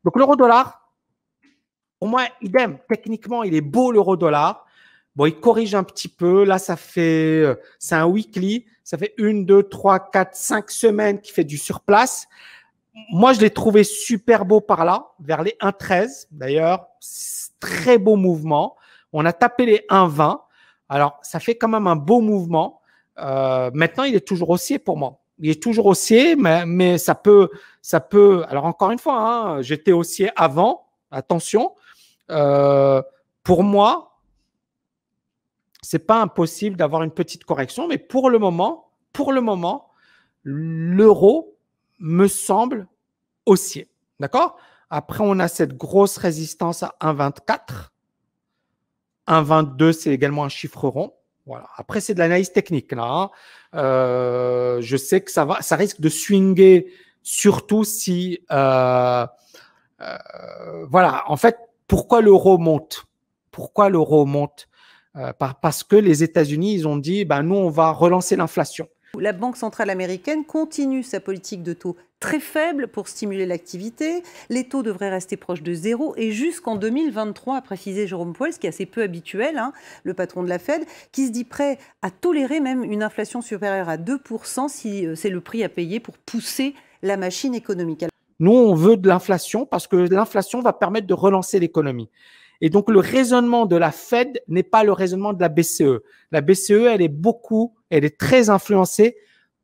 Donc l'euro-dollar, au moins, idem. Techniquement, il est beau l'euro-dollar. Bon, il corrige un petit peu. Là, c'est un weekly. Ça fait 1, 2, 3, 4, 5 semaines qu'il fait du surplace. Moi, je l'ai trouvé super beau par là, vers les 1,13. D'ailleurs, très beau mouvement. On a tapé les 1,20. Alors, ça fait quand même un beau mouvement. Maintenant, il est toujours haussier pour moi. Il est toujours haussier, mais ça peut. Alors, encore une fois, hein, j'étais haussier avant. Attention. Pour moi, c'est pas impossible d'avoir une petite correction, mais pour le moment, l'euro me semble haussier. D'accord? Après, on a cette grosse résistance à 1,24. 1,22, c'est également un chiffre rond. Voilà. Après, c'est de l'analyse technique là. Je sais que ça risque de swinger, surtout si, voilà. En fait, pourquoi l'euro monte? Pourquoi l'euro monte? Parce que les États-Unis, ils ont dit, ben nous, on va relancer l'inflation. La Banque centrale américaine continue sa politique de taux très faible pour stimuler l'activité. Les taux devraient rester proches de zéro et jusqu'en 2023, a précisé Jérôme Powell, ce qui est assez peu habituel, hein, le patron de la Fed, qui se dit prêt à tolérer même une inflation supérieure à 2% si c'est le prix à payer pour pousser la machine économique. Nous, on veut de l'inflation parce que l'inflation va permettre de relancer l'économie. Et donc, le raisonnement de la Fed n'est pas le raisonnement de la BCE. La BCE, elle est très influencée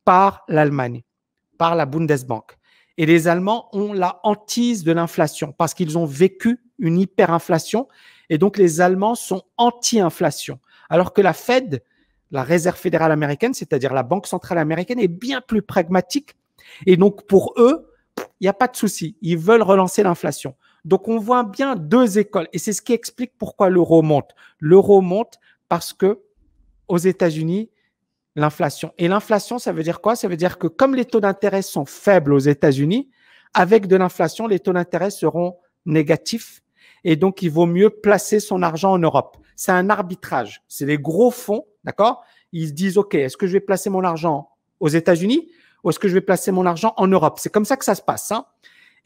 par l'Allemagne, par la Bundesbank. Et les Allemands ont la hantise de l'inflation parce qu'ils ont vécu une hyperinflation. Et donc, les Allemands sont anti-inflation. Alors que la Fed, la Réserve fédérale américaine, c'est-à-dire la Banque centrale américaine, est bien plus pragmatique. Et donc, pour eux, il n'y a pas de souci. Ils veulent relancer l'inflation. Donc, on voit bien deux écoles. Et c'est ce qui explique pourquoi l'euro monte. L'euro monte parce que aux États-Unis, l'inflation. Et l'inflation, ça veut dire quoi? Ça veut dire que comme les taux d'intérêt sont faibles aux États-Unis, avec de l'inflation, les taux d'intérêt seront négatifs. Et donc, il vaut mieux placer son argent en Europe. C'est un arbitrage. C'est les gros fonds, d'accord? Ils se disent, OK, est-ce que je vais placer mon argent aux États-Unis ou est-ce que je vais placer mon argent en Europe? C'est comme ça que ça se passe, hein?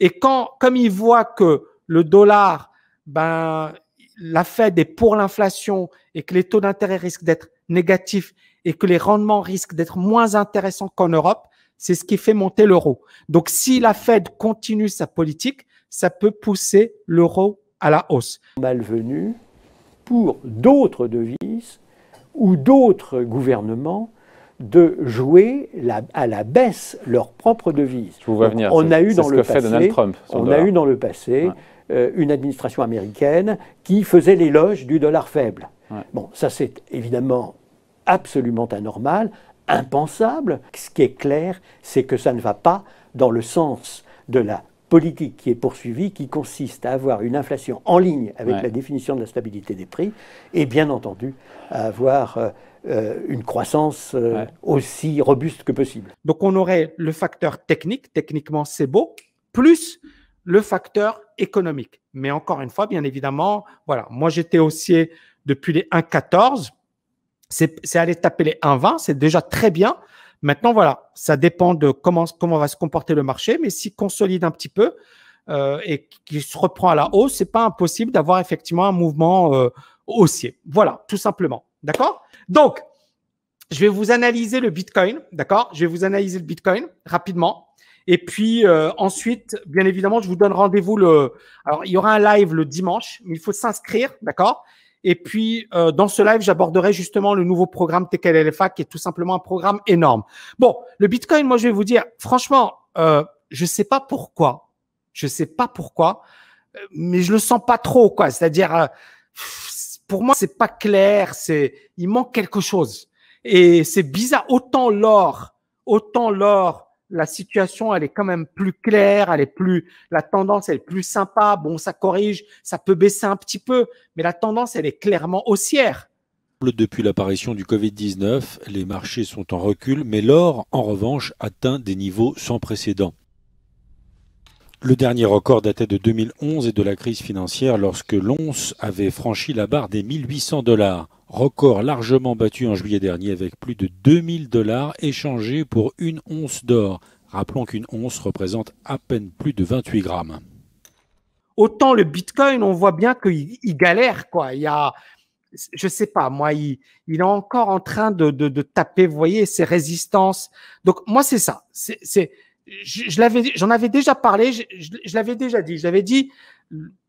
Et comme ils voient que le dollar, la Fed est pour l'inflation et que les taux d'intérêt risquent d'être négatifs et que les rendements risquent d'être moins intéressants qu'en Europe, c'est ce qui fait monter l'euro. Donc, si la Fed continue sa politique, ça peut pousser l'euro à la hausse. Malvenu pour d'autres devises ou d'autres gouvernements de jouer à la baisse leur propre devise. Je vous vois venir. On a eu dans le passé, Donald Trump, une administration américaine qui faisait l'éloge du dollar faible. Ouais. Bon, ça c'est évidemment absolument anormal, impensable. Ce qui est clair, c'est que ça ne va pas dans le sens de la politique qui est poursuivie, qui consiste à avoir une inflation en ligne avec la définition de la stabilité des prix, et bien entendu à avoir une croissance aussi robuste que possible. Donc on aurait le facteur technique, techniquement c'est beau, plus le facteur économique. Mais encore une fois, bien évidemment, voilà, moi j'étais haussier depuis les 1,14, c'est aller taper les 1,20, c'est déjà très bien. Maintenant, voilà, ça dépend de comment va se comporter le marché, mais s'il consolide un petit peu et qu'il se reprend à la hausse, c'est pas impossible d'avoir effectivement un mouvement haussier. Voilà, tout simplement. D'accord? Donc, je vais vous analyser le Bitcoin. D'accord? Je vais vous analyser le Bitcoin rapidement. Et puis ensuite, bien évidemment, je vous donne rendez-vous alors, il y aura un live le dimanche, mais il faut s'inscrire. D'accord? Et puis, dans ce live, j'aborderai justement le nouveau programme TKLFA, qui est tout simplement un programme énorme. Bon, le Bitcoin, moi, je vais vous dire, franchement, je sais pas pourquoi. Je sais pas pourquoi, mais je le sens pas trop, quoi. C'est-à-dire, pour moi, c'est pas clair. Il manque quelque chose. Et c'est bizarre. Autant l'or, la situation, elle est quand même plus claire, la tendance, elle est plus sympa. Bon, ça corrige, ça peut baisser un petit peu, mais la tendance, elle est clairement haussière. Depuis l'apparition du Covid-19, les marchés sont en recul, mais l'or, en revanche, atteint des niveaux sans précédent. Le dernier record datait de 2011 et de la crise financière lorsque l'once avait franchi la barre des 1800 $. Record largement battu en juillet dernier avec plus de 2000 $ échangés pour une once d'or. Rappelons qu'une once représente à peine plus de 28 grammes. Autant le Bitcoin, on voit bien qu'il galère, quoi. Il y a, je sais pas, moi, il est encore en train de taper, vous voyez, ses résistances. Donc, moi, c'est ça. J'en avais déjà parlé, je l'avais déjà dit. J'avais dit,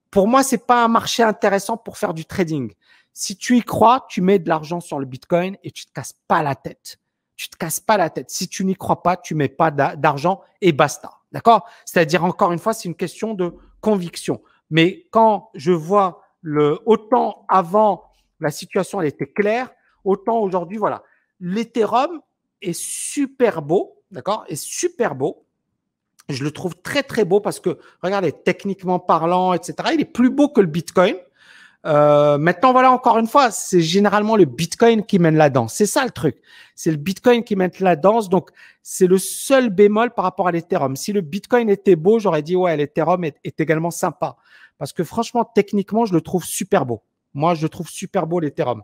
pour moi, c'est pas un marché intéressant pour faire du trading. Si tu y crois, tu mets de l'argent sur le Bitcoin et tu te casses pas la tête. Tu te casses pas la tête. Si tu n'y crois pas, tu mets pas d'argent et basta. D'accord? C'est-à-dire, encore une fois, c'est une question de conviction. Mais quand je vois autant avant, la situation, elle était claire, autant aujourd'hui, voilà. L'Ethereum est super beau, d'accord? Est super beau. Je le trouve très, très beau parce que, regardez, techniquement parlant, etc., il est plus beau que le Bitcoin. Maintenant, voilà, encore une fois, c'est généralement le Bitcoin qui mène la danse. C'est ça le truc. C'est le Bitcoin qui mène la danse. Donc, c'est le seul bémol par rapport à l'Ethereum. Si le Bitcoin était beau, j'aurais dit, ouais, l'Ethereum est également sympa. Parce que franchement, techniquement, je le trouve super beau. Moi, je le trouve super beau, l'Ethereum.